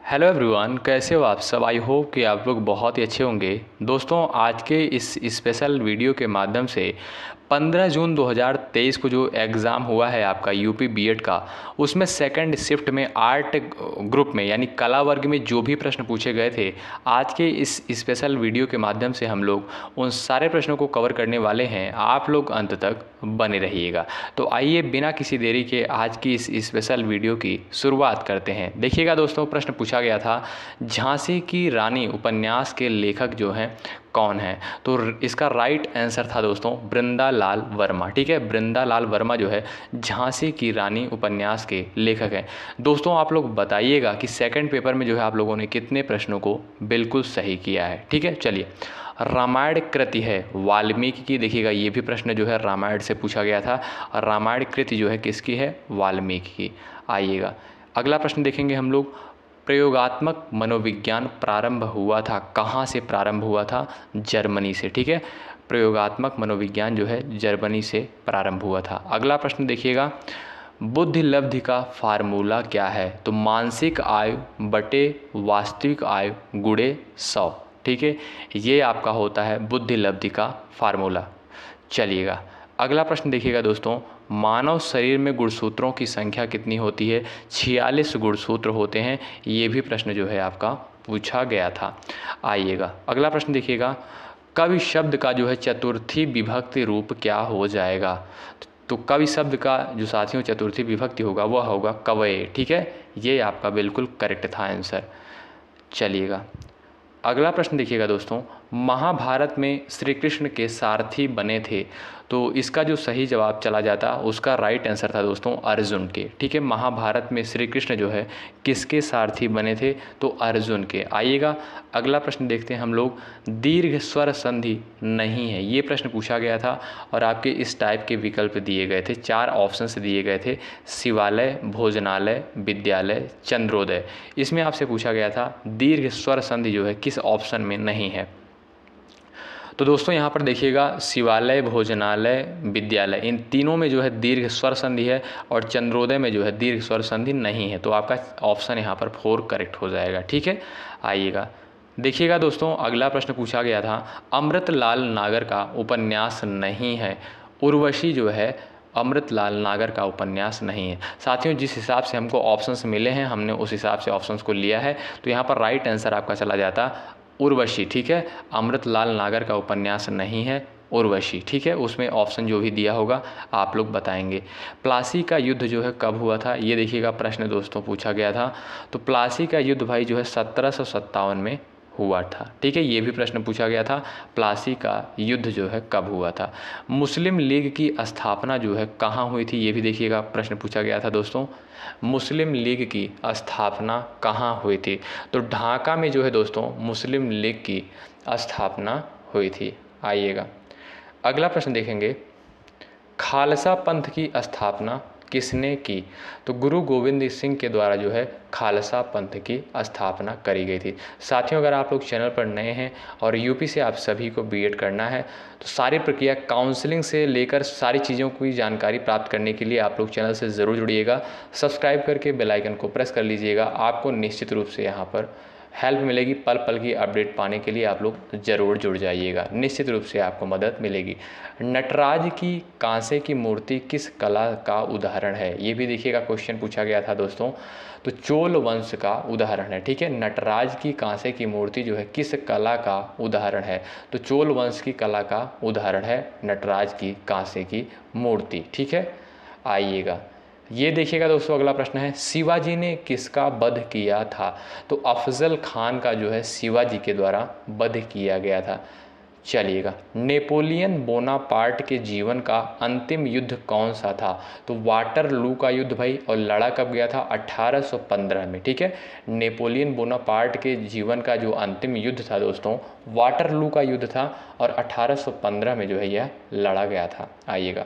Hello everyone, कैसे हो आप सब। आई होप कि आप लोग बहुत ही अच्छे होंगे। दोस्तों, आज के इस स्पेशल वीडियो के माध्यम से 15 जून 2023 को जो एग्ज़ाम हुआ है आपका यूपी बीएड का, उसमें सेकंड शिफ्ट में आर्ट ग्रुप में यानी कला वर्ग में जो भी प्रश्न पूछे गए थे, आज के इस स्पेशल वीडियो के माध्यम से हम लोग उन सारे प्रश्नों को कवर करने वाले हैं। आप लोग अंत तक बने रहिएगा। तो आइए बिना किसी देरी के आज की इस स्पेशल वीडियो की शुरुआत करते हैं। देखिएगा दोस्तों, प्रश्न पूछा गया था झांसी की रानी उपन्यास के लेखक जो हैं कौन है। तो इसका राइट आंसर था दोस्तों बृंदालाल वर्मा। ठीक है, बृंदालाल वर्मा जो है झांसी की रानी उपन्यास के लेखक हैं। दोस्तों, आप लोग बताइएगा कि सेकंड पेपर में जो है आप लोगों ने कितने प्रश्नों को बिल्कुल सही किया है। ठीक है, चलिए। रामायण कृति है वाल्मीकि की। देखिएगा, ये भी प्रश्न जो है रामायण से पूछा गया था और रामायण कृति जो है किसकी है, वाल्मीकि की। आइएगा, अगला प्रश्न देखेंगे हम लोग। प्रयोगात्मक मनोविज्ञान प्रारंभ हुआ था, कहाँ से प्रारंभ हुआ था, जर्मनी से। ठीक है, प्रयोगात्मक मनोविज्ञान जो है जर्मनी से प्रारंभ हुआ था। अगला प्रश्न देखिएगा, बुद्धि लब्धि का फार्मूला क्या है। तो मानसिक आयु बटे वास्तविक आयु गुणे 100। ठीक है, ये आपका होता है बुद्धि लब्धि का फार्मूला। चलिएगा, अगला प्रश्न देखिएगा दोस्तों, मानव शरीर में गुणसूत्रों की संख्या कितनी होती है। 46 गुणसूत्र होते हैं। ये भी प्रश्न जो है आपका पूछा गया था। आइएगा, अगला प्रश्न देखिएगा, कवि शब्द का जो है चतुर्थी विभक्ति रूप क्या हो जाएगा। तो कवि शब्द का जो साथियों चतुर्थी विभक्ति होगा वह होगा कवये। ठीक है, ये आपका बिल्कुल करेक्ट था आंसर। चलिएगा, अगला प्रश्न देखिएगा दोस्तों, महाभारत में श्री कृष्ण के सारथी बने थे। तो इसका जो सही जवाब चला जाता, उसका राइट आंसर था दोस्तों अर्जुन के। ठीक है, महाभारत में श्री कृष्ण जो है किसके सारथी बने थे, तो अर्जुन के। आइएगा, अगला प्रश्न देखते हैं हम लोग। दीर्घ स्वर संधि नहीं है, ये प्रश्न पूछा गया था और आपके इस टाइप के विकल्प दिए गए थे, 4 ऑप्शंस दिए गए थे, शिवालय, भोजनालय, विद्यालय, चंद्रोदय। इसमें आपसे पूछा गया था दीर्घ स्वर संधि जो है किस ऑप्शन में नहीं है। तो दोस्तों यहाँ पर देखिएगा, शिवालय, भोजनालय, विद्यालय, इन तीनों में जो है दीर्घ स्वर संधि है और चंद्रोदय में जो है दीर्घ स्वर संधि नहीं है। तो आपका ऑप्शन यहाँ पर 4 करेक्ट हो जाएगा। ठीक है, आइएगा, देखिएगा दोस्तों, अगला प्रश्न पूछा गया था, अमृतलाल नागर का उपन्यास नहीं है। उर्वशी जो है अमृतलाल नागर का उपन्यास नहीं है। साथियों, जिस हिसाब से हमको ऑप्शंस मिले हैं हमने उस हिसाब से ऑप्शंस को लिया है। तो यहाँ पर राइट आंसर आपका चला जाता उर्वशी। ठीक है, अमृतलाल नागर का उपन्यास नहीं है उर्वशी। ठीक है, उसमें ऑप्शन जो भी दिया होगा आप लोग बताएंगे। प्लासी का युद्ध जो है कब हुआ था, ये देखिएगा प्रश्न दोस्तों पूछा गया था। तो प्लासी का युद्ध भाई जो है 1757 में हुआ था। ठीक है, ये भी प्रश्न पूछा गया था, प्लासी का युद्ध जो है कब हुआ था। मुस्लिम लीग की स्थापना जो है कहाँ हुई थी, ये भी देखिएगा प्रश्न पूछा गया था दोस्तों। मुस्लिम लीग की स्थापना कहाँ हुई थी। तो ढाका में जो है दोस्तों मुस्लिम लीग की स्थापना हुई थी। आइएगा, अगला प्रश्न देखेंगे, खालसा पंथ की स्थापना किसने की। तो गुरु गोविंद सिंह के द्वारा जो है खालसा पंथ की स्थापना करी गई थी। साथियों, अगर आप लोग चैनल पर नए हैं और यूपी से आप सभी को बीएड करना है तो सारी प्रक्रिया काउंसलिंग से लेकर सारी चीज़ों की जानकारी प्राप्त करने के लिए आप लोग चैनल से ज़रूर जुड़िएगा। सब्सक्राइब करके बेल आइकन को प्रेस कर लीजिएगा। आपको निश्चित रूप से यहाँ पर हेल्प मिलेगी। पल पल की अपडेट पाने के लिए आप लोग ज़रूर जुड़ जाइएगा, निश्चित रूप से आपको मदद मिलेगी। नटराज की कांसे की मूर्ति किस कला का उदाहरण है, ये भी देखिएगा क्वेश्चन पूछा गया था दोस्तों। तो चोल वंश का उदाहरण है। ठीक है, नटराज की कांसे की मूर्ति जो है किस कला का उदाहरण है। तो चोल वंश की कला का उदाहरण है नटराज की कांसे की मूर्ति। ठीक है, आइएगा, ये देखिएगा दोस्तों, अगला प्रश्न है, शिवाजी ने किसका वध किया था। तो अफजल खान का जो है शिवाजी के द्वारा वध किया गया था। चलिएगा, नेपोलियन बोनापार्ट के जीवन का अंतिम युद्ध कौन सा था। तो वाटरलू का युद्ध भाई, और लड़ा कब गया था, 1815 में। ठीक है, नेपोलियन बोनापार्ट के जीवन का जो अंतिम युद्ध था दोस्तों वाटरलू का युद्ध था और 1815 में जो है यह लड़ा गया था। आइएगा,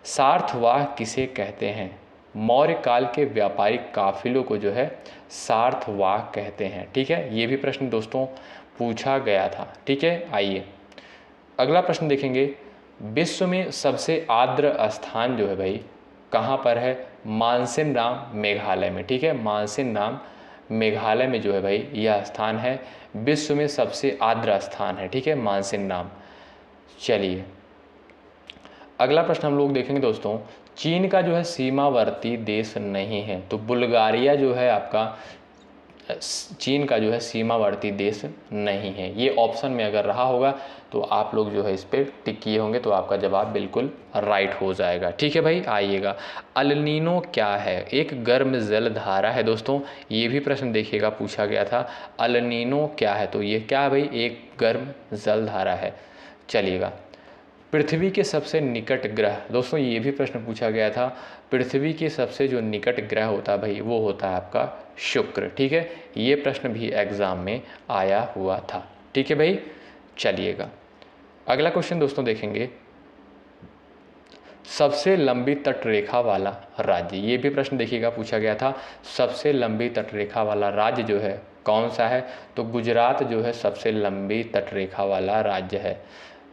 सार्थवाह किसे कहते हैं। मौर्य काल के व्यापारिक काफिलों को जो है सार्थवाह कहते हैं। ठीक है, ये भी प्रश्न दोस्तों पूछा गया था। ठीक है, आइए अगला प्रश्न देखेंगे, विश्व में सबसे आर्द्र स्थान जो है भाई कहाँ पर है, मानसिन राम मेघालय में। ठीक है, मानसिन राम मेघालय में जो है भाई यह स्थान है। विश्व में सबसे आर्द्र स्थान है, ठीक है, मानसिंग नाम। चलिए अगला प्रश्न हम लोग देखेंगे दोस्तों, चीन का जो है सीमावर्ती देश नहीं है, तो बुल्गारिया जो है आपका चीन का जो है सीमावर्ती देश नहीं है। ये ऑप्शन में अगर रहा होगा तो आप लोग जो है इस पर टिक किए होंगे तो आपका जवाब बिल्कुल राइट हो जाएगा, ठीक है भाई। आइएगा, अल नीनो क्या है? एक गर्म जल धारा है दोस्तों, ये भी प्रश्न देखिएगा पूछा गया था, अल नीनो क्या है? तो ये क्या है भाई? एक गर्म जल धारा है। चलिएगा, पृथ्वी के सबसे निकट ग्रह, दोस्तों ये भी प्रश्न पूछा गया था, पृथ्वी के सबसे जो निकट ग्रह होता है भाई वो होता है आपका शुक्र, ठीक है। ये प्रश्न भी एग्जाम में आया हुआ था, ठीक है भाई। चलिएगा अगला क्वेश्चन दोस्तों देखेंगे, सबसे लंबी तटरेखा वाला राज्य, ये भी प्रश्न देखिएगा पूछा गया था, सबसे लंबी तटरेखा वाला राज्य जो है कौन सा है? तो गुजरात जो है सबसे लंबी तटरेखा वाला राज्य है।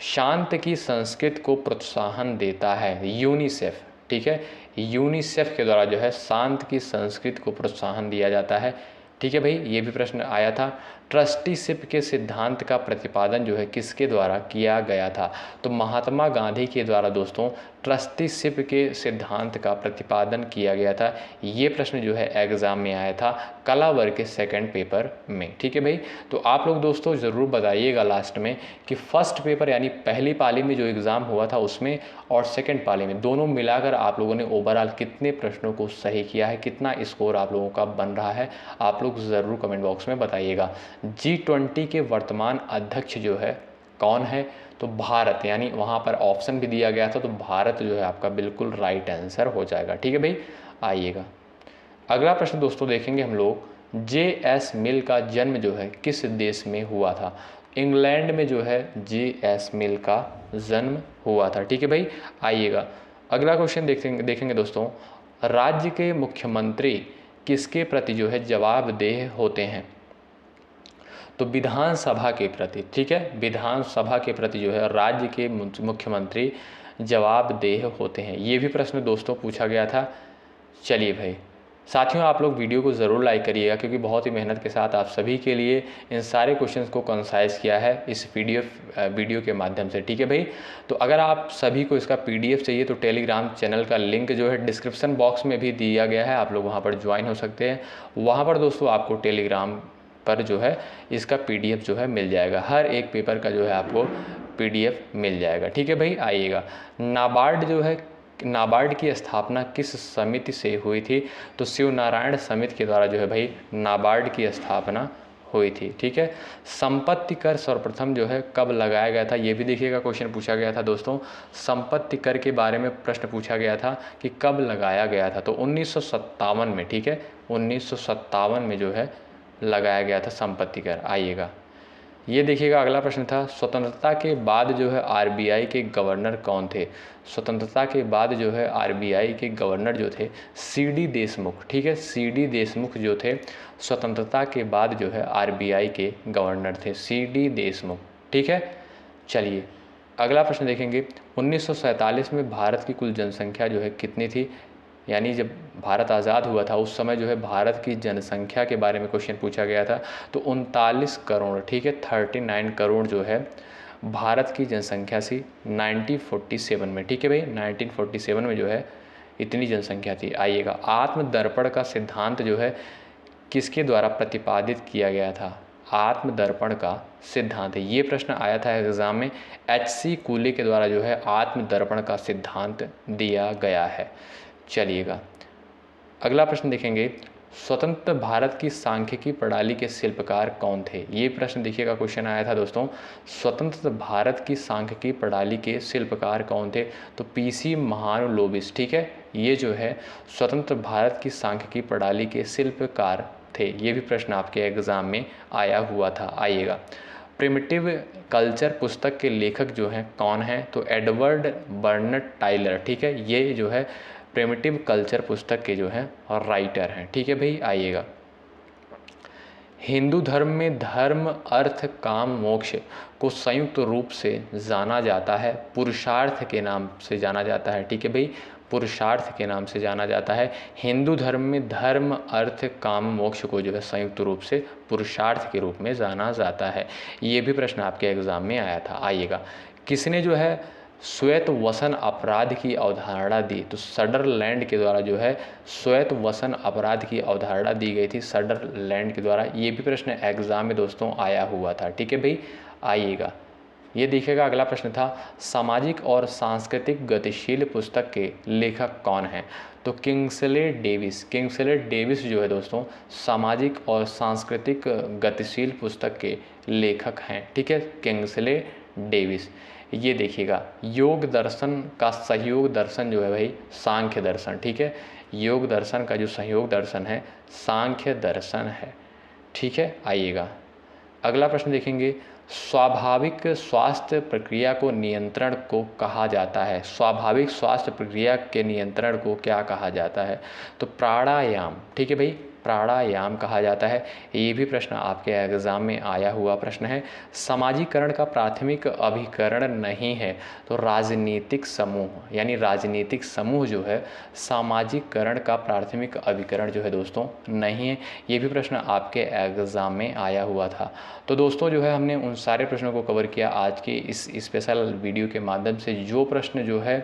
शांत की संस्कृति को प्रोत्साहन देता है यूनिसेफ, ठीक है, यूनिसेफ के द्वारा जो है शांत की संस्कृति को प्रोत्साहन दिया जाता है, ठीक है भाई। ये भी प्रश्न आया था। ट्रस्टीशिप के सिद्धांत का प्रतिपादन जो है किसके द्वारा किया गया था? तो महात्मा गांधी के द्वारा दोस्तों ट्रस्टीशिप के सिद्धांत का प्रतिपादन किया गया था। ये प्रश्न जो है एग्जाम में आया था कला वर्ग के सेकंड पेपर में, ठीक है भाई। तो आप लोग दोस्तों ज़रूर बताइएगा लास्ट में कि फर्स्ट पेपर यानी पहली पाली में जो एग्ज़ाम हुआ था उसमें और सेकंड पाली में दोनों मिलाकर आप लोगों ने ओवरऑल कितने प्रश्नों को सही किया है, कितना स्कोर आप लोगों का बन रहा है, आप लोग ज़रूर कमेंट बॉक्स में बताइएगा। G20 के वर्तमान अध्यक्ष जो है कौन है? तो भारत, यानी वहाँ पर ऑप्शन भी दिया गया था, तो भारत जो है आपका बिल्कुल राइट आंसर हो जाएगा, ठीक है भाई। आइएगा, अगला प्रश्न दोस्तों देखेंगे हम लोग, J.S. मिल का जन्म जो है किस देश में हुआ था? इंग्लैंड में जो है J.S. मिल का जन्म हुआ था, ठीक है भाई। आइएगा, अगला क्वेश्चन देखेंगे दोस्तों, राज्य के मुख्यमंत्री किसके प्रति जो है जवाबदेह होते हैं? तो विधानसभा के प्रति, ठीक है, विधानसभा के प्रति जो है राज्य के मुख्यमंत्री जवाबदेह होते हैं। ये भी प्रश्न दोस्तों पूछा गया था। चलिए भाई साथियों, आप लोग वीडियो को ज़रूर लाइक करिएगा क्योंकि बहुत ही मेहनत के साथ आप सभी के लिए इन सारे क्वेश्चंस को कंसाइज किया है इस वीडियो के माध्यम से, ठीक है भाई। तो अगर आप सभी को इसका PDF चाहिए तो टेलीग्राम चैनल का लिंक जो है डिस्क्रिप्शन बॉक्स में भी दिया गया है, आप लोग वहाँ पर ज्वाइन हो सकते हैं। वहाँ पर दोस्तों आपको टेलीग्राम पर जो है इसका PDF जो है मिल जाएगा, हर एक पेपर का जो है आपको PDF मिल जाएगा, ठीक है भाई। आइएगा, नाबार्ड की स्थापना किस समिति से हुई थी? तो शिव नारायण समिति के द्वारा जो है भाई नाबार्ड की स्थापना हुई थी, ठीक है। संपत्ति कर सर्वप्रथम जो है कब लगाया गया था? ये भी देखिएगा क्वेश्चन पूछा गया था दोस्तों, संपत्ति कर के बारे में प्रश्न पूछा गया था कि कब लगाया गया था? तो 1957 में, ठीक है, 1957 में जो है लगाया गया था संपत्ति कर। आइएगा, ये देखिएगा अगला प्रश्न था, स्वतंत्रता के बाद जो है RBI के गवर्नर कौन थे? स्वतंत्रता के बाद जो है RBI के गवर्नर जो थे CD देशमुख, ठीक है, CD देशमुख जो थे स्वतंत्रता के बाद जो है RBI के गवर्नर थे, CD देशमुख, ठीक है। चलिए अगला प्रश्न देखेंगे, 1947 में भारत की कुल जनसंख्या जो है कितनी थी? यानी जब भारत आज़ाद हुआ था उस समय जो है भारत की जनसंख्या के बारे में क्वेश्चन पूछा गया था, तो 39 करोड़, ठीक है, 39 करोड़ जो है भारत की जनसंख्या सी 1947 में, ठीक है भाई, 1947 में जो है इतनी जनसंख्या थी। आइएगा, आत्मदर्पण का सिद्धांत जो है किसके द्वारा प्रतिपादित किया गया था? आत्मदर्पण का सिद्धांत है, ये प्रश्न आया था एग्जाम में, HC कूले के द्वारा जो है आत्मदर्पण का सिद्धांत दिया गया है। चलिएगा अगला प्रश्न देखेंगे, स्वतंत्र भारत की सांख्यिकी प्रणाली के शिल्पकार कौन थे? ये प्रश्न देखिएगा क्वेश्चन आया था दोस्तों, स्वतंत्र भारत की सांख्यिकी प्रणाली के शिल्पकार कौन थे? तो PC महानुलोबिस, ठीक है, ये जो है स्वतंत्र भारत की सांख्यिकी प्रणाली के शिल्पकार थे। ये भी प्रश्न आपके एग्जाम में आया हुआ था। आइएगा, प्रिमिटिव कल्चर पुस्तक के लेखक जो हैं कौन हैं? तो एडवर्ड बर्नट टाइलर, ठीक है, ये जो है प्रिमिटिव कल्चर पुस्तक के जो हैं और राइटर हैं, ठीक है भाई। आइएगा, हिंदू धर्म में धर्म अर्थ काम मोक्ष को संयुक्त रूप से जाना जाता है, पुरुषार्थ के नाम से जाना जाता है, ठीक है भाई, पुरुषार्थ के नाम से जाना जाता है। हिंदू धर्म में धर्म, अर्थ, काम, मोक्ष को जो है संयुक्त रूप से पुरुषार्थ के रूप में जाना जाता है। ये भी प्रश्न आपके एग्जाम में आया था। आइएगा, किसने जो है श्वेत वसन अपराध की अवधारणा दी? तो सडरलैंड के द्वारा जो है श्वेत वसन अपराध की अवधारणा दी गई थी, सडरलैंड के द्वारा। ये भी प्रश्न एग्जाम में दोस्तों आया हुआ था। ठीक है भाई, आइएगा ये देखिएगा, अगला प्रश्न था सामाजिक और सांस्कृतिक गतिशील पुस्तक के लेखक कौन हैं? तो किंग्सले डेविस। किंग्सले डेविस जो है दोस्तों सामाजिक और सांस्कृतिक गतिशील पुस्तक के लेखक हैं। ठीक है, किंग्सले डेविस। ये देखिएगा, योग दर्शन का सहयोग दर्शन जो है भाई सांख्य दर्शन। ठीक है, योग दर्शन का जो सहयोग दर्शन है सांख्य दर्शन है। ठीक है, आइएगा अगला प्रश्न देखेंगे, स्वाभाविक स्वास्थ्य प्रक्रिया को नियंत्रण को कहा जाता है? स्वाभाविक स्वास्थ्य प्रक्रिया के नियंत्रण को क्या कहा जाता है? तो प्राणायाम। ठीक है भाई, प्राणायाम कहा जाता है। ये भी प्रश्न आपके एग्जाम में आया हुआ प्रश्न है। समाजीकरण का प्राथमिक अभिकरण नहीं है, तो राजनीतिक समूह, यानी राजनीतिक समूह जो है सामाजिकरण का प्राथमिक अभिकरण जो है दोस्तों नहीं है। ये भी प्रश्न आपके एग्जाम में आया हुआ था। तो दोस्तों जो है हमने उन सारे प्रश्नों को कवर किया आज के इस स्पेशल वीडियो के माध्यम से। जो प्रश्न जो है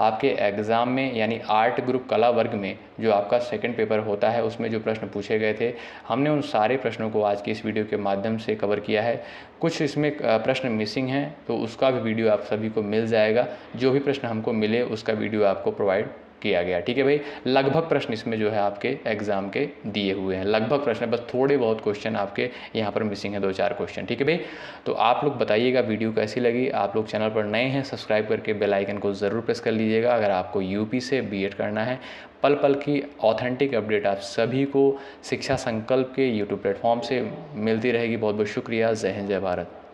आपके एग्ज़ाम में यानी आर्ट ग्रुप कला वर्ग में जो आपका सेकंड पेपर होता है उसमें जो प्रश्न पूछे गए थे, हमने उन सारे प्रश्नों को आज की इस वीडियो के माध्यम से कवर किया है। कुछ इसमें प्रश्न मिसिंग हैं तो उसका भी वीडियो आप सभी को मिल जाएगा। जो भी प्रश्न हमको मिले उसका वीडियो आपको प्रोवाइड किया गया। ठीक है भाई, लगभग प्रश्न इसमें जो है आपके एग्जाम के दिए हुए हैं, लगभग प्रश्न, बस थोड़े बहुत क्वेश्चन आपके यहाँ पर मिसिंग है, 2-4 क्वेश्चन। ठीक है भाई, तो आप लोग बताइएगा वीडियो कैसी लगी। आप लोग चैनल पर नए हैं, सब्सक्राइब करके बेल आइकन को ज़रूर प्रेस कर लीजिएगा। अगर आपको यूपी से बीएड करना है, पल पल की ऑथेंटिक अपडेट आप सभी को शिक्षा संकल्प के यूट्यूब प्लेटफॉर्म से मिलती रहेगी। बहुत बहुत शुक्रिया। जय हिंद, जय भारत।